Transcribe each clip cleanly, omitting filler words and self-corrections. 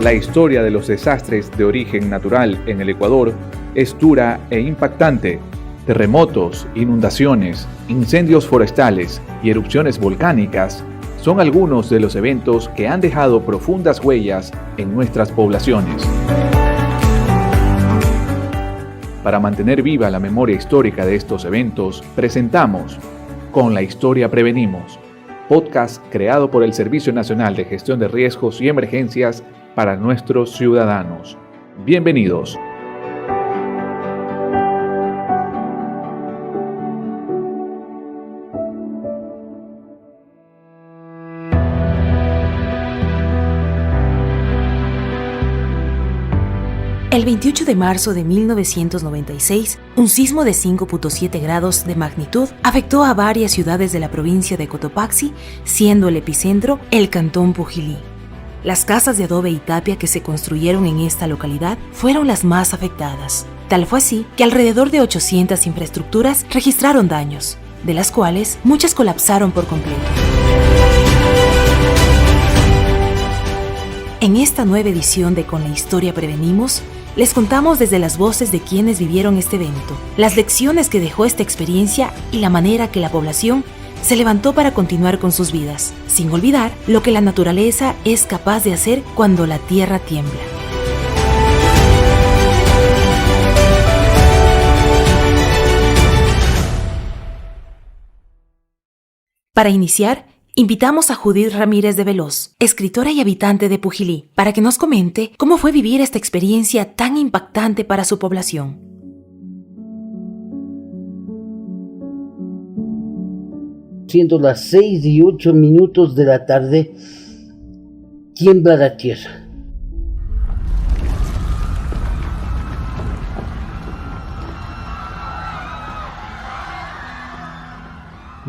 La historia de los desastres de origen natural en el Ecuador es dura e impactante. Terremotos, inundaciones, incendios forestales y erupciones volcánicas son algunos de los eventos que han dejado profundas huellas en nuestras poblaciones. Para mantener viva la memoria histórica de estos eventos, presentamos Con la Historia Prevenimos, podcast creado por el Servicio Nacional de Gestión de Riesgos y Emergencias para nuestros ciudadanos. Bienvenidos. El 28 de marzo de 1996, un sismo de 5.7 grados de magnitud afectó a varias ciudades de la provincia de Cotopaxi, siendo el epicentro el cantón Pujilí. Las casas de adobe y tapia que se construyeron en esta localidad fueron las más afectadas. Tal fue así que alrededor de 800 infraestructuras registraron daños, de las cuales muchas colapsaron por completo. En esta nueva edición de Con la Historia Prevenimos, les contamos desde las voces de quienes vivieron este evento, las lecciones que dejó esta experiencia y la manera que la población se levantó para continuar con sus vidas, sin olvidar lo que la naturaleza es capaz de hacer cuando la tierra tiembla. Para iniciar, invitamos a Judith Ramírez de Veloz, escritora y habitante de Pujilí, para que nos comente cómo fue vivir esta experiencia tan impactante para su población. Siendo las 6:08 de la tarde, tiembla la tierra.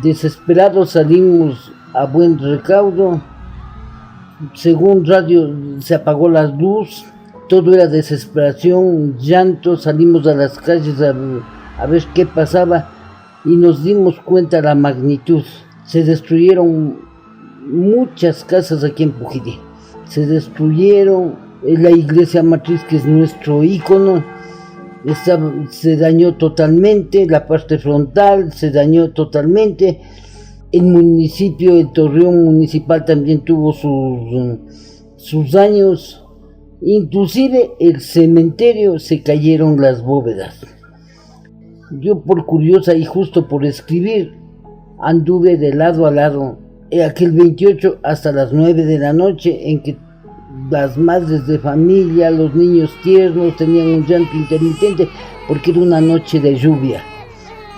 Desesperados salimos a buen recaudo. Según radio se apagó la luz, todo era desesperación, llanto. Salimos a las calles a ver qué pasaba y nos dimos cuenta de la magnitud. Se destruyeron muchas casas aquí en Pujilí. Se destruyeron la iglesia matriz, que es nuestro ícono. Se dañó totalmente, la parte frontal se dañó totalmente. El municipio, el torreón municipal también tuvo sus daños. Inclusive el cementerio se cayeron las bóvedas. Yo, por curiosa y justo por escribir, anduve de lado a lado aquel 28 hasta las 9 de la noche, en que las madres de familia, los niños tiernos tenían un llanto intermitente porque era una noche de lluvia,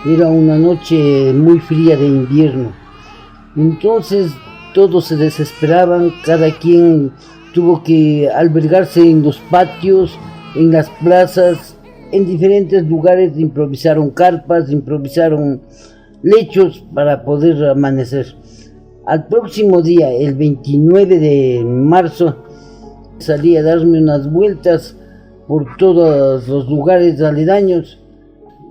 era una noche muy fría de invierno. Entonces todos se desesperaban, cada quien tuvo que albergarse en los patios, en las plazas, en diferentes lugares. Improvisaron carpas, improvisaron lechos para poder amanecer. Al próximo día, el 29 de marzo, salí a darme unas vueltas por todos los lugares aledaños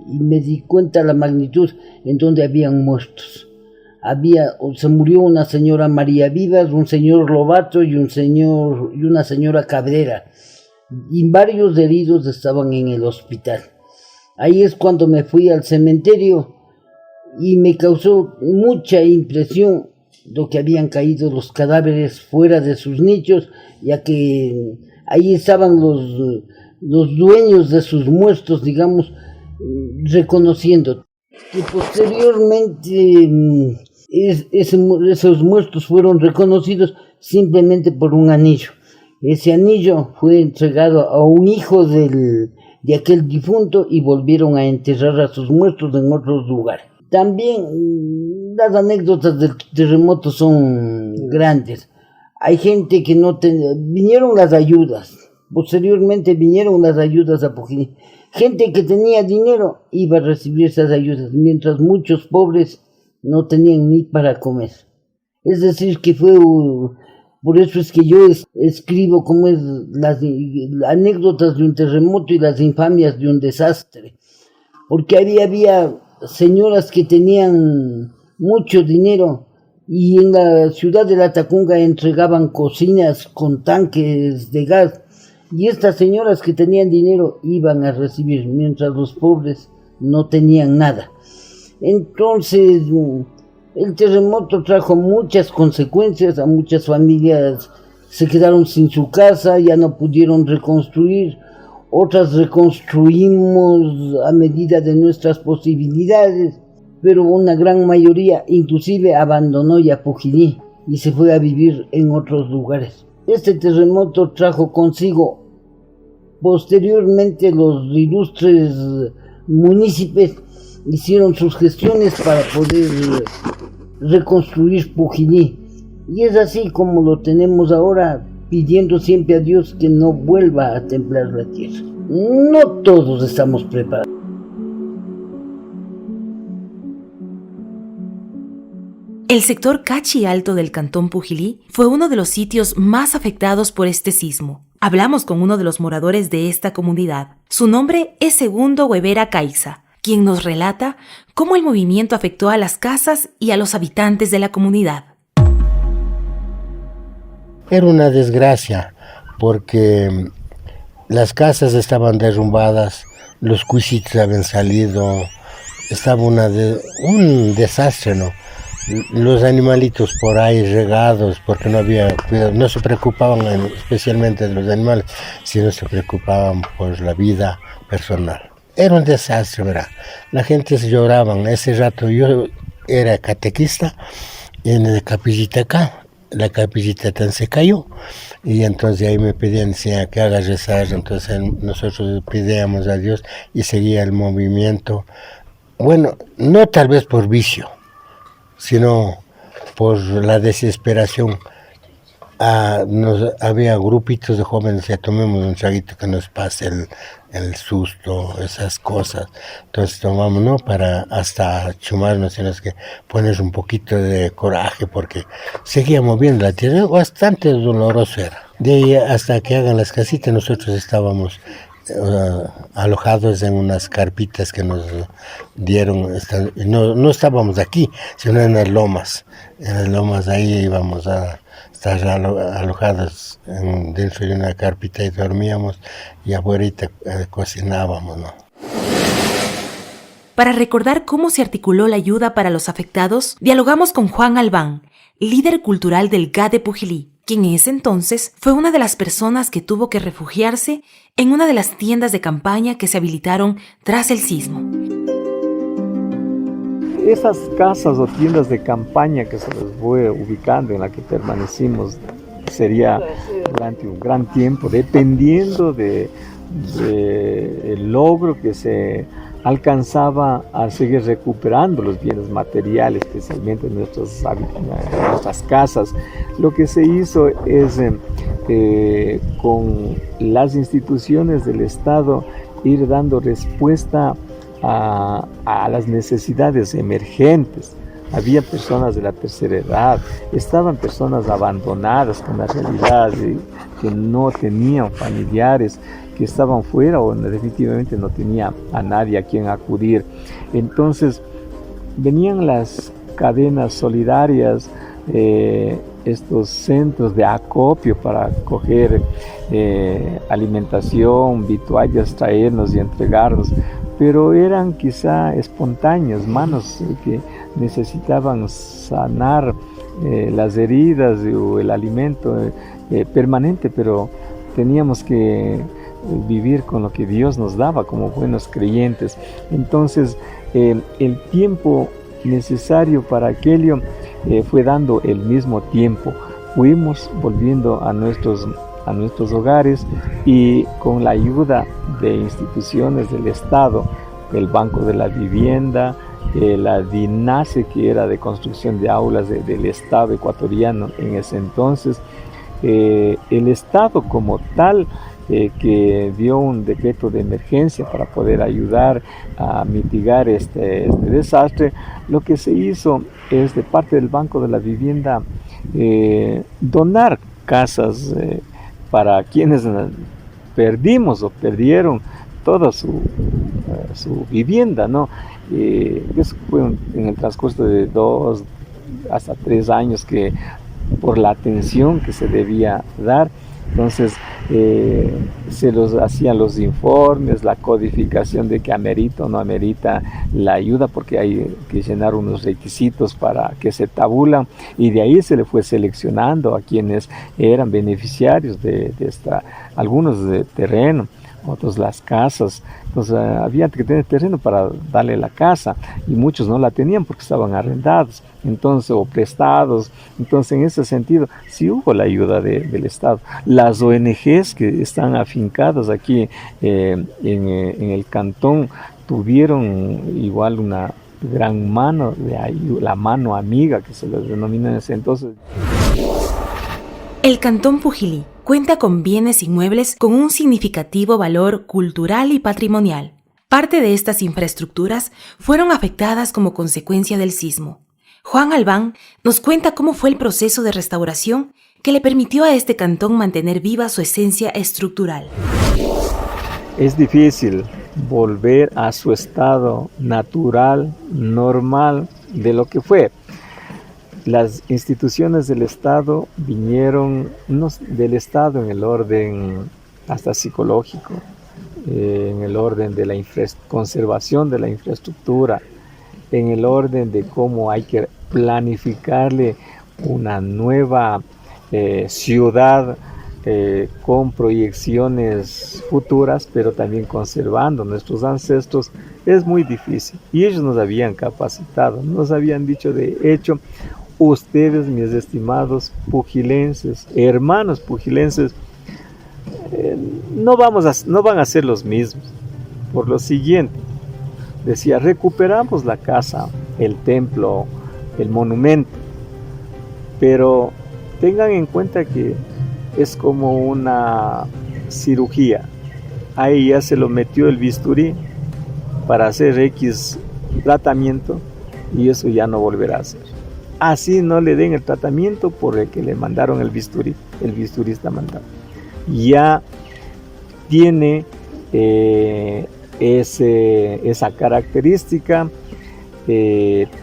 y me di cuenta de la magnitud en donde habían muertos. Se murió una señora María Vivas, un señor Lobato y una señora Cabrera, y varios heridos estaban en el hospital. Ahí es cuando me fui al cementerio y me causó mucha impresión lo que habían caído los cadáveres fuera de sus nichos, ya que ahí estaban los dueños de sus muertos, digamos, reconociendo. Y posteriormente esos muertos fueron reconocidos simplemente por un anillo. Ese anillo fue entregado a un hijo de aquel difunto y volvieron a enterrar a sus muertos en otros lugares. También las anécdotas del terremoto son grandes. Hay gente que no tenía, vinieron las ayudas, posteriormente vinieron las ayudas a Pujilí. Gente que tenía dinero iba a recibir esas ayudas, mientras muchos pobres no tenían ni para comer. Es decir, que por eso es que yo escribo como es las anécdotas de un terremoto y las infamias de un desastre. Porque había señoras que tenían mucho dinero y en la ciudad de Latacunga entregaban cocinas con tanques de gas, y estas señoras que tenían dinero iban a recibir, mientras los pobres no tenían nada. Entonces, el terremoto trajo muchas consecuencias, a muchas familias se quedaron sin su casa, ya no pudieron reconstruir, otras reconstruimos a medida de nuestras posibilidades, pero una gran mayoría inclusive abandonó Yapujilí y se fue a vivir en otros lugares. Este terremoto trajo consigo posteriormente los ilustres municipios hicieron sus gestiones para poder reconstruir Pujilí, y es así como lo tenemos ahora, pidiendo siempre a Dios que no vuelva a temblar la tierra. No todos estamos preparados. El sector Cachi Alto del Cantón Pujilí fue uno de los sitios más afectados por este sismo. Hablamos con uno de los moradores de esta comunidad. Su nombre es Segundo Huevera Caiza, quien nos relata cómo el movimiento afectó a las casas y a los habitantes de la comunidad. Era una desgracia porque las casas estaban derrumbadas, los cuisitos habían salido, estaba un desastre, ¿no? Los animalitos por ahí regados, porque no había cuidado, no se preocupaban especialmente de los animales, sino se preocupaban por la vida personal. Era un desastre, ¿verdad? La gente se lloraban. Ese rato yo era catequista en la capillita acá. La capillita tan se cayó y entonces ahí me pedían que haga rezar. Entonces nosotros pedíamos a Dios y seguía el movimiento. Bueno, no tal vez por vicio, sino por la desesperación. Había grupitos de jóvenes que tomemos un traguito que nos pase el susto, esas cosas. Entonces tomamos, ¿no? Para hasta chumarnos, sino que poner un poquito de coraje, porque seguía moviendo la tierra, bastante doloroso era. De ahí hasta que hagan las casitas, nosotros estábamos alojados en unas carpitas que nos dieron. No estábamos aquí, sino en las lomas. En las lomas ahí íbamos a estar alojados dentro de una carpita y dormíamos, y afuera cocinábamos, ¿no? Para recordar cómo se articuló la ayuda para los afectados, dialogamos con Juan Albán, líder cultural del GAD de Pujilí, quien en ese entonces fue una de las personas que tuvo que refugiarse en una de las tiendas de campaña que se habilitaron tras el sismo. Esas casas o tiendas de campaña que se les fue ubicando, en la que permanecimos, sería durante un gran tiempo, dependiendo del logro que se alcanzaba a seguir recuperando los bienes materiales, especialmente en nuestras casas. Lo que se hizo es, con las instituciones del Estado, ir dando respuesta a las necesidades emergentes. Había personas de la tercera edad, estaban personas abandonadas con la realidad de que no tenían familiares, que estaban fuera o definitivamente no tenía a nadie a quien acudir. Entonces venían las cadenas solidarias, estos centros de acopio para coger alimentación, vituallas, traernos y entregarnos, pero eran quizá espontáneas, manos que necesitaban sanar las heridas o el alimento permanente, pero teníamos que vivir con lo que Dios nos daba como buenos creyentes. Entonces el tiempo necesario para aquello fue dando el mismo tiempo. Fuimos volviendo a nuestros hogares, y con la ayuda de instituciones del Estado, el Banco de la Vivienda, la DINASE, que era de construcción de aulas del Estado ecuatoriano en ese entonces, el Estado como tal, que dio un decreto de emergencia para poder ayudar a mitigar este desastre. Lo que se hizo es, de parte del Banco de la Vivienda, donar casas para quienes perdimos o perdieron toda su vivienda, ¿no? Eso fue en el transcurso de hasta 3 años que por la atención que se debía dar. Entonces se los hacían los informes, la codificación de que amerita o no amerita la ayuda, porque hay que llenar unos requisitos para que se tabulan, y de ahí se le fue seleccionando a quienes eran beneficiarios de algunos de terreno, otros las casas. Entonces había que tener terreno para darle la casa, y muchos no la tenían porque estaban arrendados, entonces, o prestados. Entonces, en ese sentido sí hubo la ayuda del Estado. Las ONGs que están afincadas aquí en el cantón tuvieron igual una gran mano de ayuda, la mano amiga que se les denomina en ese entonces. El Cantón Pujilí cuenta con bienes inmuebles con un significativo valor cultural y patrimonial. Parte de estas infraestructuras fueron afectadas como consecuencia del sismo. Juan Albán nos cuenta cómo fue el proceso de restauración que le permitió a este cantón mantener viva su esencia estructural. Es difícil volver a su estado natural, normal, de lo que fue. Las instituciones del Estado vinieron del Estado en el orden hasta psicológico, en el orden de la conservación de la infraestructura, en el orden de cómo hay que planificarle una nueva ciudad con proyecciones futuras, pero también conservando nuestros ancestros. Es muy difícil, y ellos nos habían capacitado, nos habían dicho: de hecho, ustedes, mis estimados pujilenses, hermanos pujilenses, no van a ser los mismos. Por lo siguiente, decía: recuperamos la casa, el templo, el monumento, pero tengan en cuenta que es como una cirugía. Ahí ya se lo metió el bisturí para hacer X tratamiento, y eso ya no volverá a ser. Así no le den el tratamiento por el que le mandaron el bisturí está mandado. Ya tiene esa característica,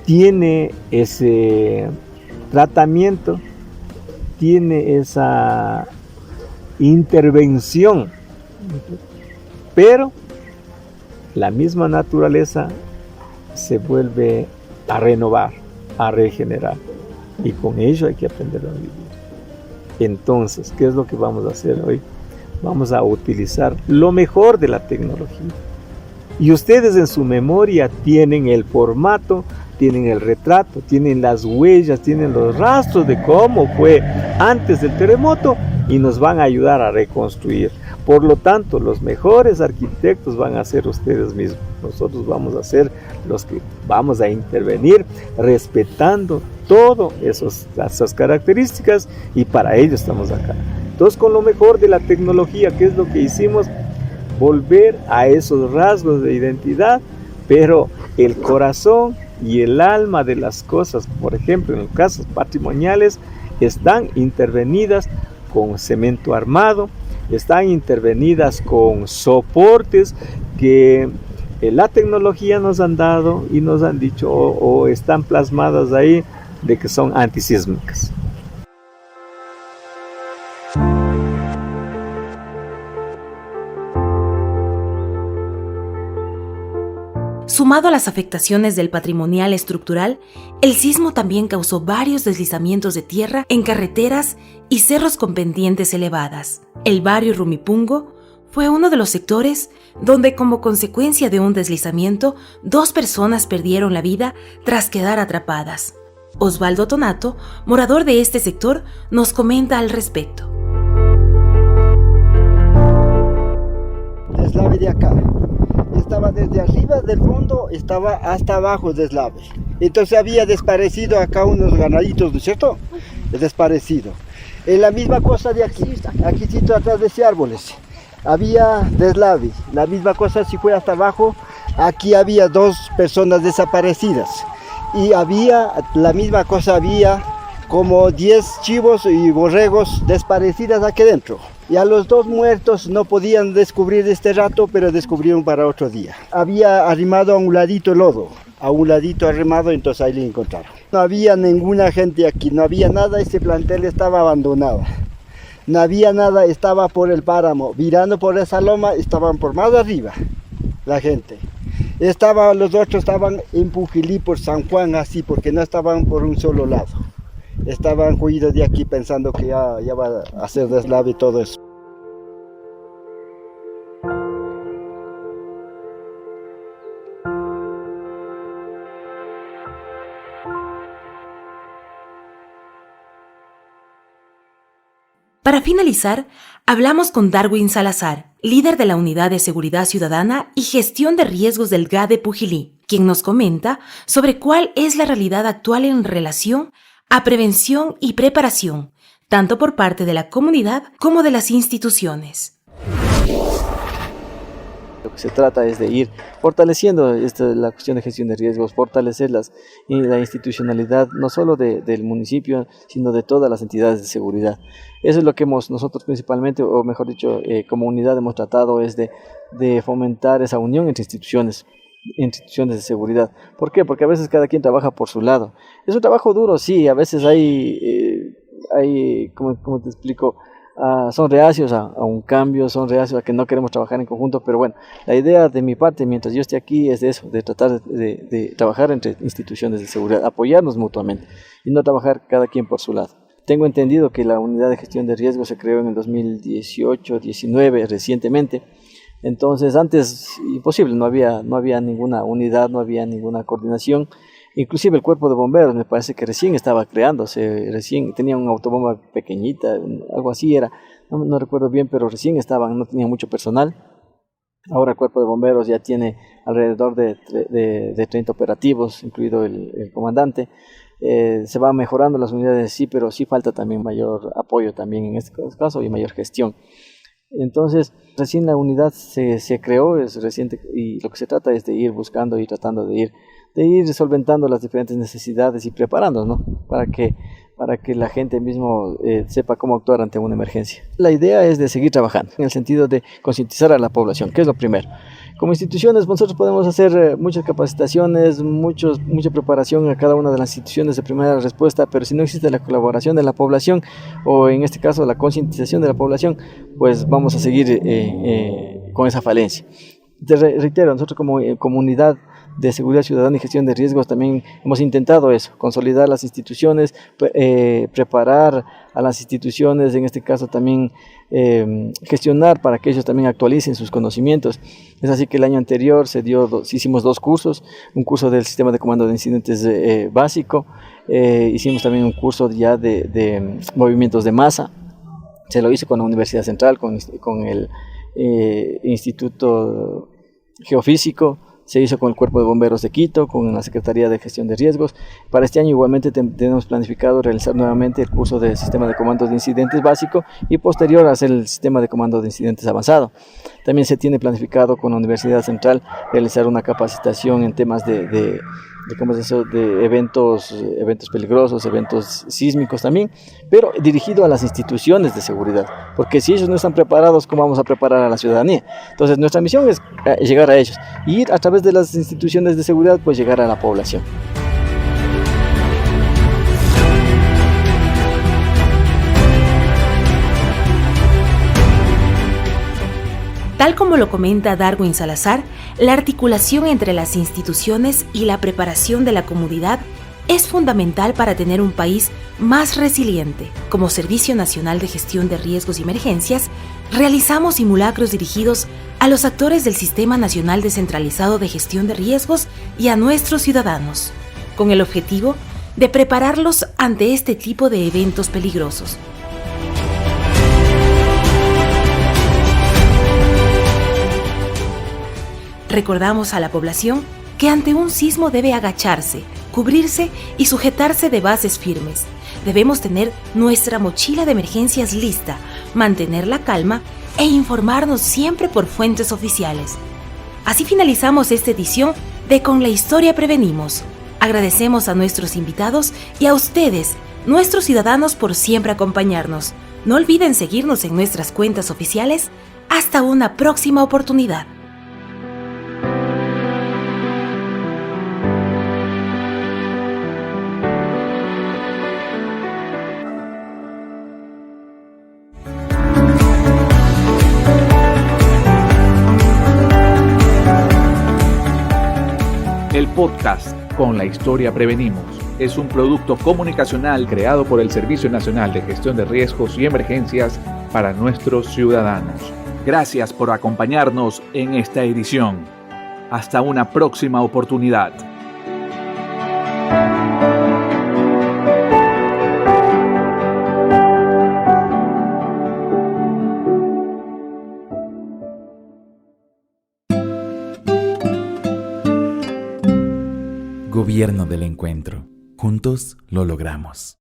tiene ese tratamiento, tiene esa intervención, pero la misma naturaleza se vuelve a renovar, a regenerar, y con ello hay que aprender a vivir. Entonces, ¿qué es lo que vamos a hacer hoy? Vamos a utilizar lo mejor de la tecnología, y ustedes en su memoria tienen el formato, tienen el retrato, tienen las huellas, tienen los rastros de cómo fue antes del terremoto, y nos van a ayudar a reconstruir. Por lo tanto, los mejores arquitectos van a ser ustedes mismos. Nosotros vamos a ser los que vamos a intervenir respetando todas esas características, y para ello estamos acá. Entonces, con lo mejor de la tecnología, ¿qué es lo que hicimos? Volver a esos rasgos de identidad, pero el corazón y el alma de las cosas, por ejemplo, en los casos patrimoniales, están intervenidas con cemento armado, están intervenidas con soportes que la tecnología nos han dado y nos han dicho o están plasmadas ahí de que son antisísmicas. Sumado a las afectaciones del patrimonial estructural, el sismo también causó varios deslizamientos de tierra en carreteras y cerros con pendientes elevadas. El barrio Rumipungo fue uno de los sectores donde, como consecuencia de un deslizamiento, 2 personas perdieron la vida tras quedar atrapadas. Osvaldo Tonato, morador de este sector, nos comenta al respecto. Deslave de acá. Estaba desde arriba del fondo, estaba hasta abajo deslave. Entonces había desaparecido acá unos ganaditos, ¿no es cierto? Desaparecido. La misma cosa de aquí, aquí atrás de ese árboles, había deslave. La misma cosa si fue hasta abajo, aquí había 2 personas desaparecidas. Y había, la misma cosa había como 10 chivos y borregos desaparecidas aquí dentro. Y a los 2 muertos no podían descubrir este rato, pero descubrieron para otro día. Había arrimado a un ladito lodo. a un ladito arrimado, entonces ahí le encontraron. No había ninguna gente aquí, no había nada, este plantel estaba abandonado. No había nada, estaba por el páramo, virando por esa loma, estaban por más arriba la gente. Los otros estaban en Pujilí por San Juan, así, porque no estaban por un solo lado. Estaban huidos de aquí pensando que ya va a hacer deslave y todo eso. Para finalizar, hablamos con Darwin Salazar, líder de la Unidad de Seguridad Ciudadana y Gestión de Riesgos del GAD Pujilí, quien nos comenta sobre cuál es la realidad actual en relación a prevención y preparación, tanto por parte de la comunidad como de las instituciones. Lo que se trata es de ir fortaleciendo la cuestión de gestión de riesgos, fortalecer la institucionalidad no solo del municipio, sino de todas las entidades de seguridad. Eso es lo que nosotros principalmente, o mejor dicho, como unidad hemos tratado, es de fomentar esa unión entre instituciones de seguridad. ¿Por qué? Porque a veces cada quien trabaja por su lado. Es un trabajo duro, sí, a veces hay ¿cómo te explico? Son reacios a un cambio, son reacios a que no queremos trabajar en conjunto, pero bueno, la idea de mi parte, mientras yo esté aquí, es de eso, de tratar de trabajar entre instituciones de seguridad, apoyarnos mutuamente y no trabajar cada quien por su lado. Tengo entendido que la unidad de gestión de riesgos se creó en el 2018-19 recientemente, entonces antes imposible, no había ninguna unidad, no había ninguna coordinación. Inclusive el cuerpo de bomberos me parece que recién estaba creándose, recién tenía una autobomba pequeñita, algo así era, no recuerdo bien, pero recién no tenía mucho personal. Ahora el cuerpo de bomberos ya tiene alrededor de 30 operativos, incluido el comandante. Se van mejorando las unidades, sí, pero sí falta también mayor apoyo también en este caso y mayor gestión. Entonces, recién la unidad se creó, es reciente, y lo que se trata es de ir buscando y tratando de ir solventando las diferentes necesidades y preparándonos, ¿no? Para que la gente mismo sepa cómo actuar ante una emergencia. La idea es de seguir trabajando en el sentido de concientizar a la población, que es lo primero. Como instituciones nosotros podemos hacer muchas capacitaciones, mucha preparación a cada una de las instituciones de primera respuesta, pero si no existe la colaboración de la población, o en este caso la concientización de la población, pues vamos a seguir con esa falencia. Te reitero, nosotros como comunidad de seguridad ciudadana y gestión de riesgos también hemos intentado eso, consolidar las instituciones, preparar a las instituciones, en este caso también gestionar para que ellos también actualicen sus conocimientos. Es así que el año anterior hicimos 2 cursos, un curso del sistema de comando de incidentes básico, hicimos también un curso ya de movimientos de masa, se lo hice con la Universidad Central, con el Instituto Geofísico, se hizo con el Cuerpo de Bomberos de Quito, con la Secretaría de Gestión de Riesgos. Para este año igualmente tenemos planificado realizar nuevamente el curso de Sistema de Comandos de Incidentes básico y posterior hacer el Sistema de Comando de Incidentes avanzado. También se tiene planificado con la Universidad Central realizar una capacitación en temas de eventos peligrosos, eventos sísmicos también, pero dirigido a las instituciones de seguridad, porque si ellos no están preparados, ¿cómo vamos a preparar a la ciudadanía? Entonces nuestra misión es llegar a ellos y ir a través de las instituciones de seguridad, pues llegar a la población. Tal como lo comenta Darwin Salazar, la articulación entre las instituciones y la preparación de la comunidad es fundamental para tener un país más resiliente. Como Servicio Nacional de Gestión de Riesgos y Emergencias, realizamos simulacros dirigidos a los actores del Sistema Nacional Descentralizado de Gestión de Riesgos y a nuestros ciudadanos, con el objetivo de prepararlos ante este tipo de eventos peligrosos. Recordamos a la población que ante un sismo debe agacharse, cubrirse y sujetarse de bases firmes. Debemos tener nuestra mochila de emergencias lista, mantener la calma e informarnos siempre por fuentes oficiales. Así finalizamos esta edición de Con la Historia Prevenimos. Agradecemos a nuestros invitados y a ustedes, nuestros ciudadanos, por siempre acompañarnos. No olviden seguirnos en nuestras cuentas oficiales. Hasta una próxima oportunidad. podcast Con la Historia Prevenimos. Es un producto comunicacional creado por el Servicio Nacional de Gestión de Riesgos y Emergencias para nuestros ciudadanos. Gracias por acompañarnos en esta edición. Hasta una próxima oportunidad. Gobierno del Encuentro. Juntos lo logramos.